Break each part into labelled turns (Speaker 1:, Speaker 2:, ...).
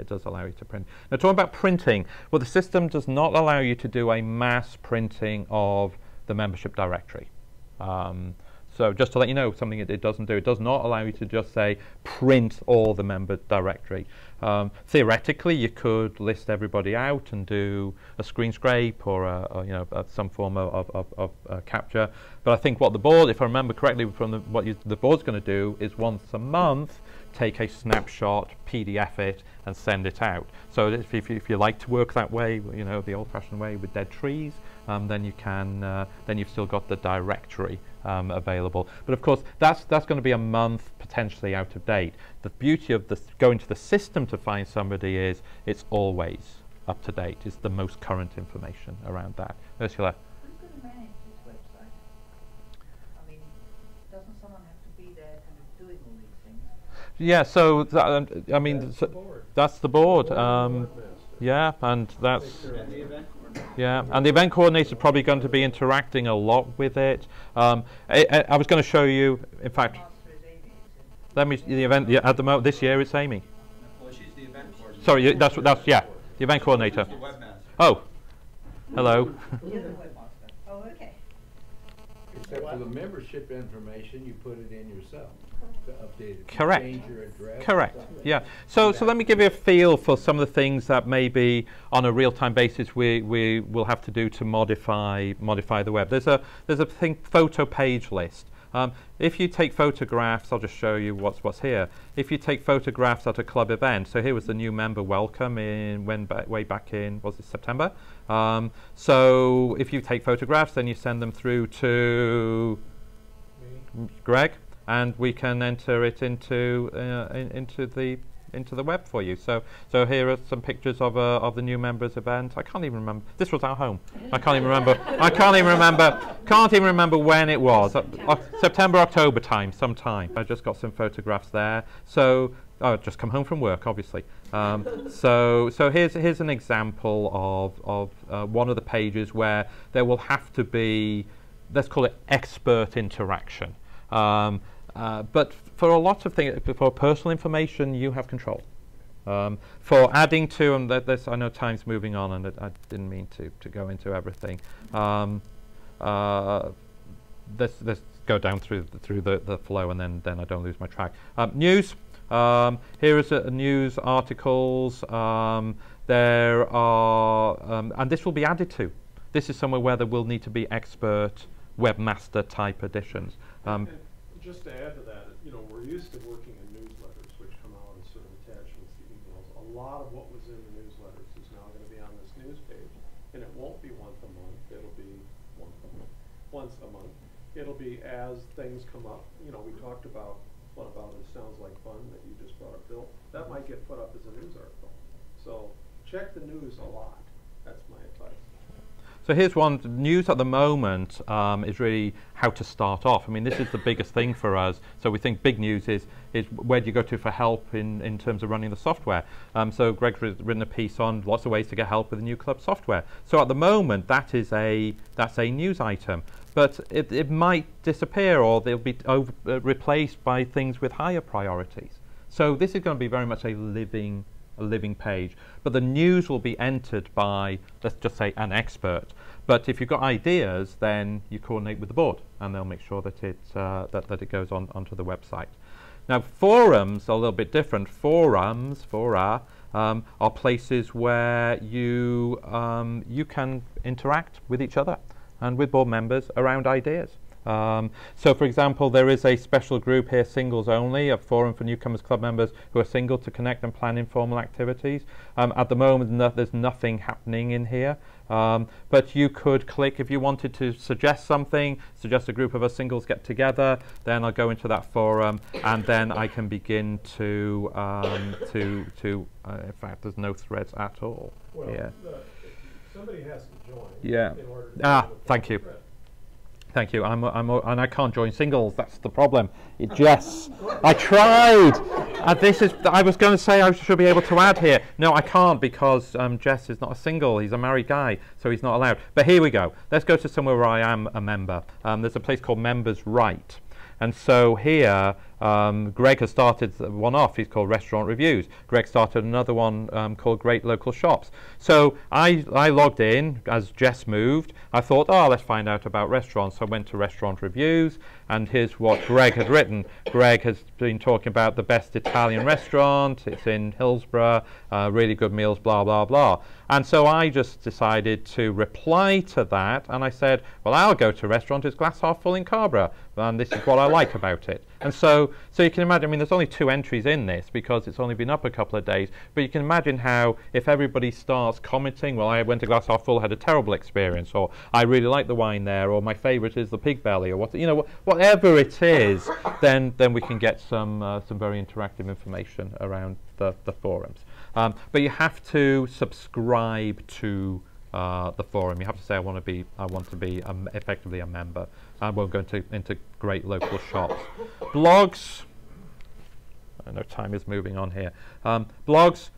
Speaker 1: It does allow you to print. Now, talking about printing, well, the system does not allow you to do a mass printing of the membership directory. So just to let you know, something it doesn't do. It does not allow you to just say print all the member directory. Theoretically, you could list everybody out and do a screen scrape or some form of capture. But I think what the board, if I remember correctly, from what the board's going to do is once a month take a snapshot, PDF it, and send it out. So if you like to work that way, the old-fashioned way with dead trees, then you can. Then you've still got the directory available. But of course, that's going to be a month potentially out of date. The beauty of going to the system to find somebody is it's always up to date. It's the most current information around that. Ursula.
Speaker 2: Who's going to manage this website? I mean, doesn't someone have to be there kind of doing all these things?
Speaker 1: Yeah. So I mean, that's the board. Yeah, and that's. Yeah, and the event coordinator is probably going to be interacting a lot with it. I was going to show you, in fact, the event at the moment this year it's Amy.
Speaker 3: Well, she's the event coordinator.
Speaker 1: Sorry, that's the event coordinator.
Speaker 3: The webmaster.
Speaker 1: Oh, hello.
Speaker 2: You're the webmaster. Oh, okay.
Speaker 4: Except for the membership information, you put it in yourself to update it.
Speaker 1: Correct.
Speaker 4: Change your address.
Speaker 1: Correct. Yeah. So let me give you a feel for some of the things that maybe on a real-time basis we will have to do to modify the web. There's a photo page list. If you take photographs, I'll just show you what's here. If you take photographs at a club event, so here was the new member welcome way back in, was it September? So if you take photographs, then you send them through to Greg, and we can enter it into the web for you. So here are some pictures of the new members event. I can't even remember. This was our home. I can't even remember. I can't even remember when it was. September, October time, sometime. I just got some photographs there. So I've just come home from work, obviously. So here's an example of one of the pages where there will have to be, let's call it expert interaction. But for a lot of things, for personal information, you have control. For adding to, and I know time's moving on, and I didn't mean to go into everything. Let's go down through the flow, and then I don't lose my track. News. Here is news articles. There are, and this will be added to. This is somewhere where there will need to be expert webmaster type additions.
Speaker 5: Just to add to that, we're used to working in newsletters, which come out as sort of attachments to emails. A lot of what was in the newsletters is now going to be on this news page, and it won't be once a month. It'll be once a month. It'll be as things come up. We talked about what about it sounds like fun that you just brought up, Bill. That might get put up as a news article. So check the news a lot. That's my advice.
Speaker 1: So here's one. News at the moment is really how to start off. I mean, this is the biggest thing for us. So we think big news is where do you go to for help in terms of running the software. So Greg's written a piece on lots of ways to get help with the new club software. So at the moment, that's a news item. But it might disappear, or they'll be replaced by things with higher priorities. So this is going to be very much a living page, but the news will be entered by, let's just say, an expert. But if you've got ideas, then you coordinate with the board, and they'll make sure that it goes onto the website. Now, forums are a little bit different. Forums, fora, are places where you can interact with each other and with board members around ideas. So, for example, there is a special group here, Singles Only, a forum for Newcomers Club members who are single to connect and plan informal activities. At the moment, there's nothing happening in here, but you could click if you wanted to suggest something, suggest a group of us singles get together, then I'll go into that forum, and then I can begin to in fact, there's no threads at all.
Speaker 5: Well,
Speaker 1: yeah.
Speaker 5: Somebody has to join.
Speaker 1: Yeah.
Speaker 5: In order to
Speaker 1: thank you. Thank you. And I can't join singles. That's the problem. Jess, I tried. I was going to say I should be able to add here. No, I can't because Jess is not a single. He's a married guy, so he's not allowed. But here we go. Let's go to somewhere where I am a member. There's a place called Members Right. And so here, Greg has started one off. He's called Restaurant Reviews. Greg started another one called Great Local Shops. So I logged in as Jess moved. I thought, oh, let's find out about restaurants. So I went to Restaurant Reviews, and here's what Greg had written. Greg has been talking about the best Italian restaurant. It's in Hillsborough, really good meals, blah, blah, blah. And so I just decided to reply to that, and I said, well, I'll go to restaurant. It's glass half full in Carborough, and this is what I like about it. And so you can imagine, I mean, there's only 2 entries in this because it's only been up a couple of days, but you can imagine how if everybody starts commenting, well, I went to glass half full, had a terrible experience, or I really like the wine there, or my favourite is the pig belly, or what, you know, whatever it is, then we can get some very interactive information around the forums. But you have to subscribe to the forum. You have to say, I want to be effectively a member. We'll go into Great Local Shops. Blogs. I know time is moving on here. Blogs.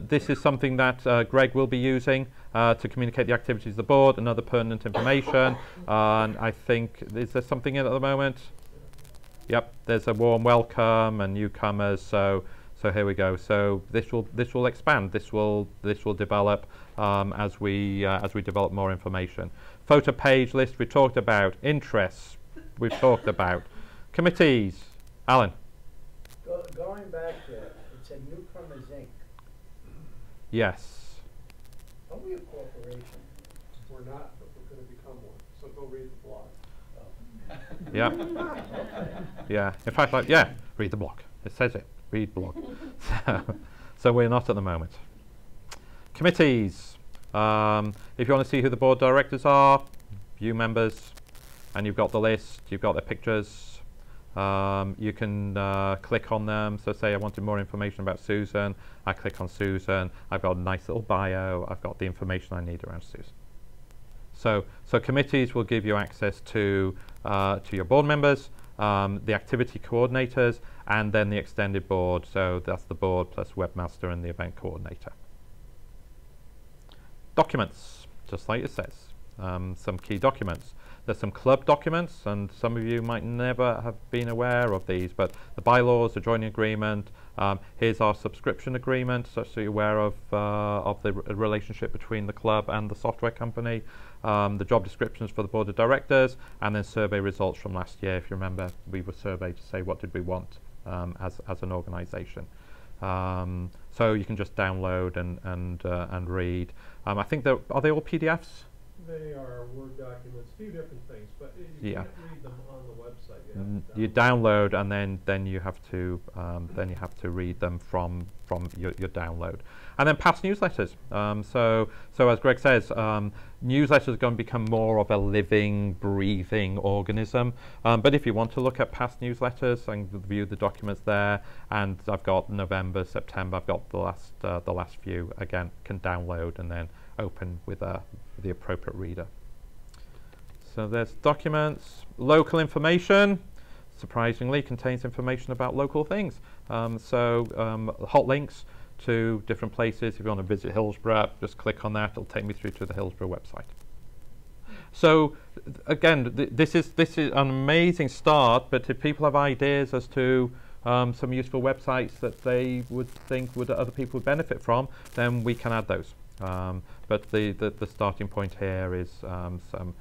Speaker 1: This is something that Greg will be using to communicate the activities of the board and other pertinent information. And I think, is there something in it at the moment? Yep. There's a warm welcome and newcomers. So here we go. So this will expand. This will develop as we develop more information. Photo page list we talked about. Interests we've talked about. Committees. Alan.
Speaker 6: Going back there, it said Newcomers Inc.
Speaker 1: Yes.
Speaker 6: Are we a corporation?
Speaker 5: We're not, but we're going to become one. So go read the blog.
Speaker 1: Yeah. Yeah. In fact, read the blog. It says it. Read blog. So we're not at the moment. Committees. If you want to see who the board directors are, view members, and you've got the list, you've got their pictures. You can click on them. So say I wanted more information about Susan. I click on Susan. I've got a nice little bio. I've got the information I need around Susan. So committees will give you access to your board members, the activity coordinators, and then the extended board. So that's the board plus webmaster and the event coordinator. Documents, just like it says. Some key documents. There's some club documents, and some of you might never have been aware of these, but the bylaws, the joining agreement, here's our subscription agreement, so you're aware of the relationship between the club and the software company, the job descriptions for the board of directors, and then survey results from last year. If you remember, we were surveyed to say what did we want as an organisation. So you can just download and read. I think are they all PDFs?
Speaker 5: They are Word documents, a few different things, but you can't read them on the website.
Speaker 1: You download, and then you have to read them from your download, and then past newsletters. So as Greg says, newsletters are going to become more of a living, breathing organism. But if you want to look at past newsletters and view the documents there, and I've got November, September, I've got the last few. Again, can download and then open with the appropriate reader. So there's documents. Local information, surprisingly, contains information about local things. Hot links to different places. If you want to visit Hillsborough, just click on that. It'll take me through to the Hillsborough website. So again, this is an amazing start. But if people have ideas as to some useful websites that they would think other people would benefit from, then we can add those. But the starting point here is some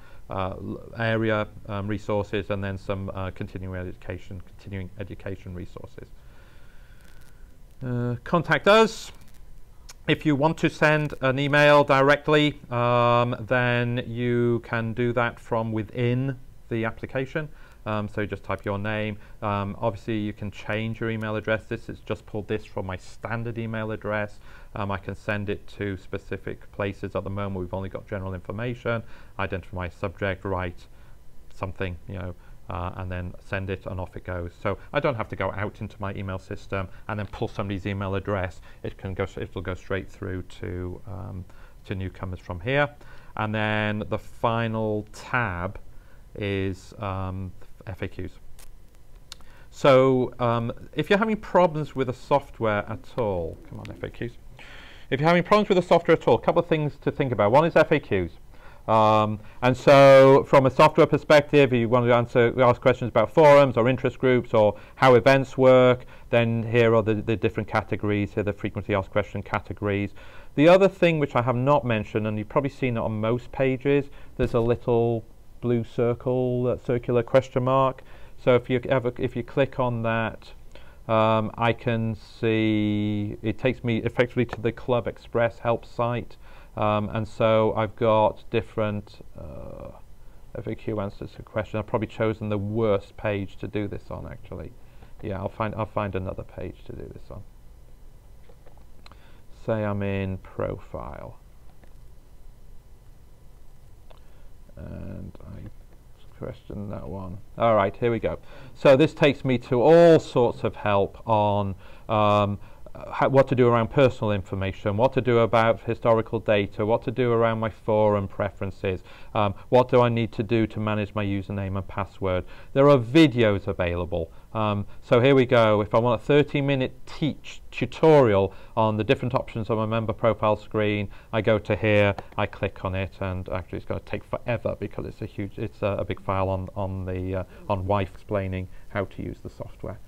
Speaker 1: area resources, and then some continuing education resources. Contact us. If you want to send an email directly, then you can do that from within the application. So you just type your name. Obviously, you can change your email address. This is just pulled this from my standard email address. I can send it to specific places. At the moment, we've only got general information. Identify my subject, write something, and then send it, and off it goes. So I don't have to go out into my email system and then pull somebody's email address. It'll go straight through to newcomers from here. And then the final tab is FAQs. So if you're having problems with the software at all, come on, FAQs. If you're having problems with the software at all, a couple of things to think about. One is FAQs. And so from a software perspective, if you want to ask questions about forums or interest groups or how events work, then here are the different categories, here are the frequently asked question categories. The other thing which I have not mentioned, and you've probably seen it on most pages, there's a little blue circle, circular question mark. So if you click on that, I can see it takes me effectively to the Club Express help site. And so I've got different FAQ answers to questions. I've probably chosen the worst page to do this on, actually. Yeah, I'll find another page to do this on. Say I'm in profile, and I question that one. All right, here we go. So this takes me to all sorts of help on what to do around personal information, what to do about historical data, what to do around my forum preferences, what do I need to do to manage my username and password. There are videos available. So here we go. If I want a 30-minute tutorial on the different options on my member profile screen, I go to here, I click on it, and actually it's going to take forever because it's a big file on wife explaining how to use the software.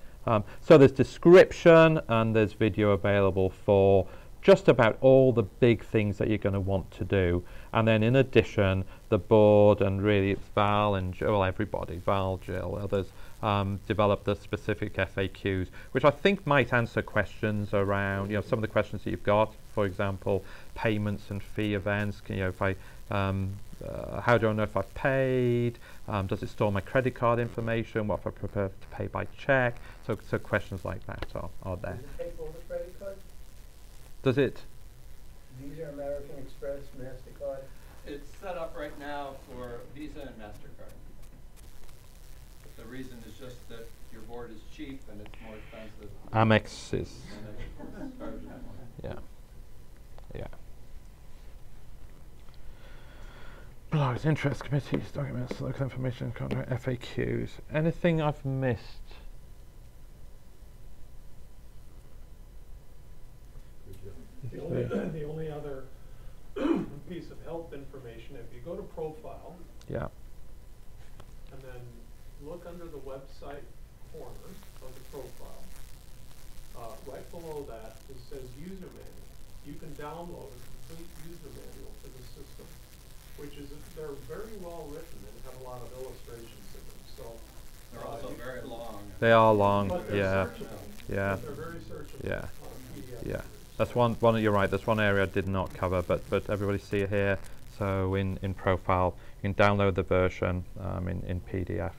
Speaker 1: So there's description and there's video available for just about all the big things that you're going to want to do. And then in addition, the board, and really it's Val and Jill, well, everybody, Val, Jill, others, developed the specific FAQs, which I think might answer questions around, some of the questions that you've got. For example, payments and fee events. If I how do I know if I've paid? Does it store my credit card information? What if I prefer to pay by check? So questions like that are there.
Speaker 6: Does it pay for the credit card?
Speaker 1: Does it?
Speaker 6: Visa, American Express, MasterCard?
Speaker 3: It's set up right now for Visa and MasterCard. But the reason is just that your board is cheap and it's more expensive.
Speaker 1: Amex is. Yeah. Yeah. Blogs, interest committees, documents, local information, contract, FAQs. Anything I've missed?
Speaker 5: The only other piece of help information, if you go to profile,
Speaker 1: Yeah.
Speaker 5: and then look under the website corner of the profile, right below that it says user manual. You can download a complete user manual for the system, which is they're very well written and have a lot of illustrations in them. So
Speaker 3: they're also very long.
Speaker 1: They are long.
Speaker 5: But they're
Speaker 1: Yeah.
Speaker 5: searchable.
Speaker 1: Yeah.
Speaker 5: They're very searchable.
Speaker 1: Yeah.
Speaker 5: PDF
Speaker 1: Yeah.
Speaker 5: readers.
Speaker 1: That's one. You're right. That's one area I did not cover, but everybody see it here. So in profile, you can download the version in PDF.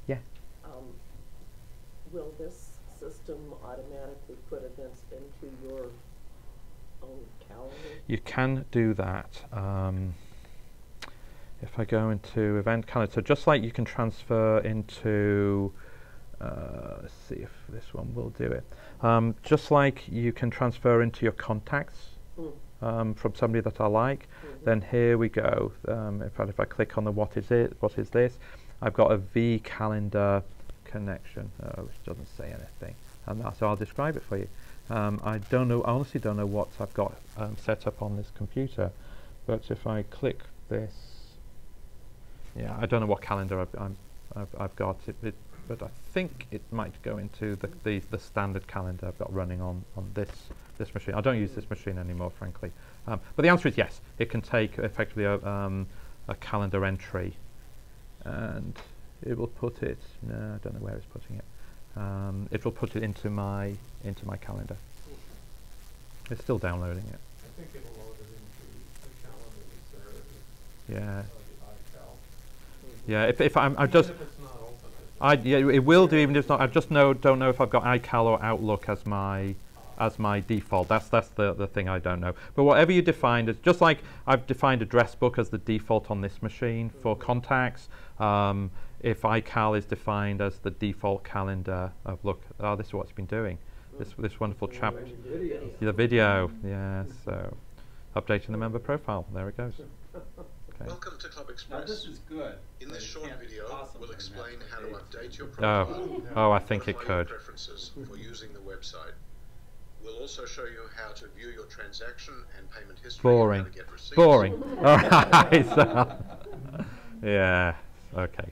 Speaker 1: Yeah.
Speaker 7: Will this system automatically put events into your own calendar?
Speaker 1: You can do that. If I go into event calendar, so just like you can transfer into, let's see if this one will do it. Just like you can transfer into your contacts from somebody that I like, then here we go. In fact, if I click on the what is this, I've got a V calendar connection, which doesn't say anything. So I'll describe it for you. I honestly don't know what I've got set up on this computer, but if I click this, yeah, I don't know what calendar I've got, but I think it might go into the standard calendar I've got running on this machine. I don't use this machine anymore, frankly. But the answer is yes. It can take effectively a calendar entry, and it will put it. No, I don't know where it's putting it. It will put it into my calendar. It's still downloading it.
Speaker 5: I think it'll load it into the calendar that's there.
Speaker 1: Yeah.
Speaker 5: The iCal.
Speaker 1: Yeah. If I'm just.
Speaker 5: Even if it's not open,
Speaker 1: Yeah, it will do even if it's not. I just don't know if I've got iCal or Outlook as my default. That's the thing I don't know. But whatever you defined, is just like I've defined address book as the default on this machine for contacts. If iCal is defined as the default calendar of this is what it's been doing. This wonderful chap. The video, yeah. So updating the member profile. There it goes. Okay.
Speaker 8: Welcome to Club
Speaker 3: Now
Speaker 8: Express.
Speaker 3: this is good.
Speaker 8: In this
Speaker 3: but it
Speaker 8: short
Speaker 3: can't
Speaker 8: video,
Speaker 3: possibly
Speaker 8: we'll explain
Speaker 3: match
Speaker 8: how to
Speaker 3: the
Speaker 8: update your
Speaker 3: date.
Speaker 8: profile.
Speaker 1: Oh, I think it
Speaker 8: modify your
Speaker 1: could.
Speaker 8: preferences for using the website. We'll also show you how to view your transaction and payment history.
Speaker 1: Boring.
Speaker 8: And how to get receipts.
Speaker 1: Boring. All right. So, yeah. Okay.